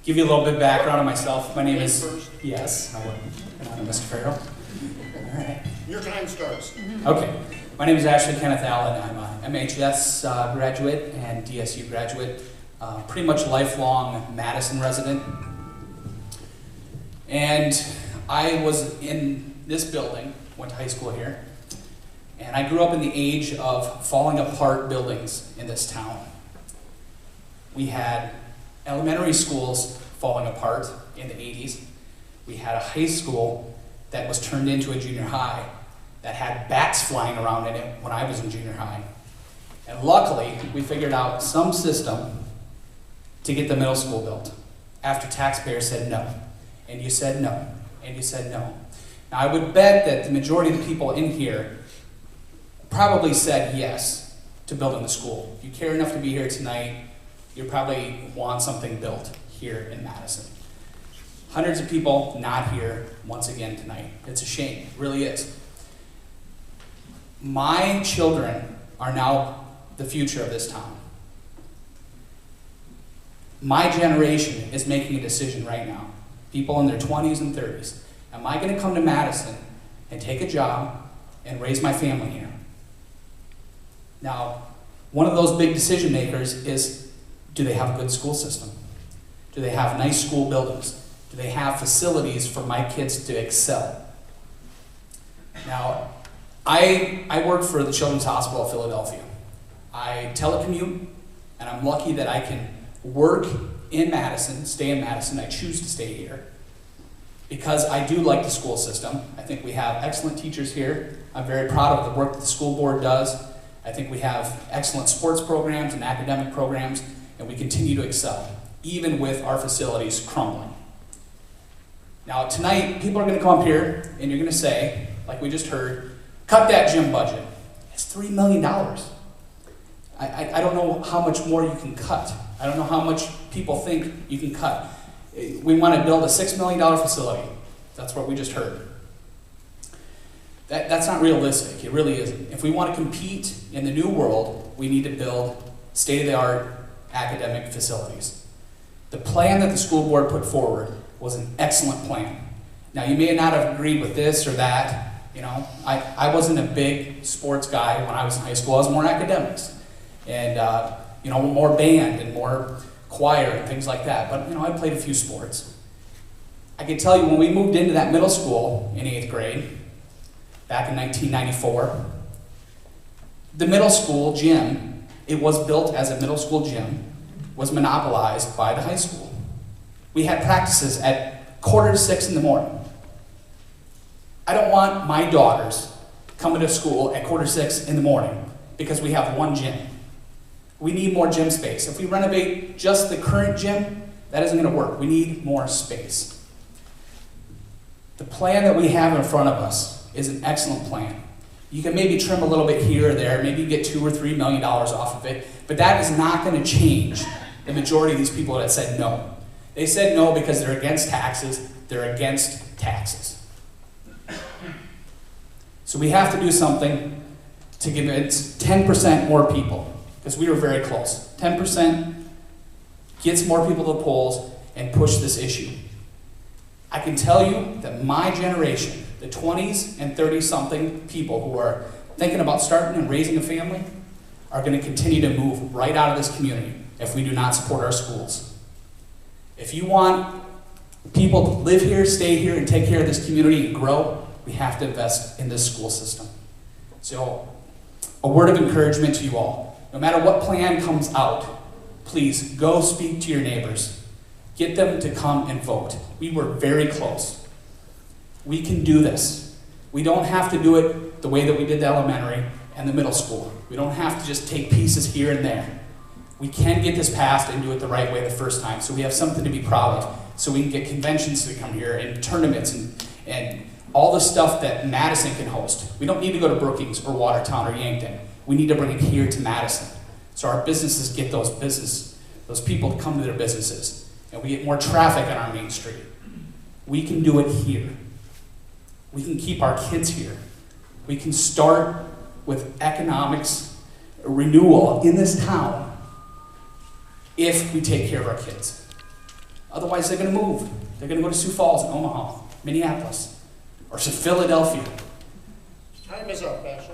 Give you a little bit of background on myself. My name is, yes, I would. Come on, Mr. Farrell. All right. Your time starts. Okay. My name is Ashley Kenneth Allen. I'm a MHS graduate and DSU graduate. Pretty much lifelong Madison resident. And I was in this building, went to high school here, and I grew up in the age of falling apart buildings in this town. We had elementary schools falling apart in the 80s. We had a high school that was turned into a junior high that had bats flying around in it when I was in junior high. And luckily, we figured out some system to get the middle school built after taxpayers said no. And you said no, and you said no. Now I would bet that the majority of the people in here probably said yes to building the school. If you care enough to be here tonight, you probably want something built here in Madison. Hundreds of people not here once again tonight. It's a shame, it really is. My children are now the future of this town. My generation is making a decision right now. People in their 20s and 30s. Am I going to come to Madison and take a job and raise my family here? Now, one of those big decision makers is, do they have a good school system? Do they have nice school buildings? Do they have facilities for my kids to excel? Now, I work for the Children's Hospital of Philadelphia. I telecommute, and I'm lucky that I can work in Madison, stay in Madison. I choose to stay here because I do like the school system. I think we have excellent teachers here. I'm very proud of the work that the school board does. I think we have excellent sports programs and academic programs, and we continue to excel, even with our facilities crumbling. Now tonight, people are going to come up here and you're going to say, like we just heard, cut that gym budget. It's $3 million. I don't know how much more you can cut. I don't know how much people think you can cut. We want to build a $6 million facility. That's what we just heard. That's not realistic. It really isn't. If we want to compete in the new world, we need to build state-of-the-art academic facilities. The plan that the school board put forward was an excellent plan. Now, you may not have agreed with this or that. You know, I wasn't a big sports guy when I was in high school. I was more academics. And, you know, more band and more choir and things like that. But, you know, I played a few sports. I can tell you when we moved into that middle school in 8th grade, back in 1994, the middle school gym, it was built as a middle school gym, was monopolized by the high school. We had practices at 5:45 in the morning. I don't want my daughters coming to school at 5:45 in the morning because we have one gym. We need more gym space. If we renovate just the current gym, that isn't going to work. We need more space. The plan that we have in front of us is an excellent plan. You can maybe trim a little bit here or there, maybe get $2 or $3 million off of it, but that is not going to change the majority of these people that said no. They said no because they're against taxes, they're against taxes. So we have to do something to convince 10% more people, because we were very close. 10% gets more people to the polls and push this issue. I can tell you that my generation, the 20s and 30-something people who are thinking about starting and raising a family, are going to continue to move right out of this community if we do not support our schools. If you want people to live here, stay here, and take care of this community and grow, we have to invest in this school system. So, a word of encouragement to you all. No matter what plan comes out, please go speak to your neighbors. Get them to come and vote. We were very close. We can do this. We don't have to do it the way that we did the elementary and the middle school. We don't have to just take pieces here and there. We can get this passed and do it the right way the first time, so we have something to be proud of, so we can get conventions to come here and tournaments and all the stuff that Madison can host. We don't need to go to Brookings or Watertown or Yankton. We need to bring it here to Madison, so our businesses get those people to come to their businesses, and we get more traffic on our main street. We can do it here. We can keep our kids here. We can start with economics renewal in this town if we take care of our kids. Otherwise, they're going to move. They're going to go to Sioux Falls and Omaha, Minneapolis, or to Philadelphia. Time is up, Ashley.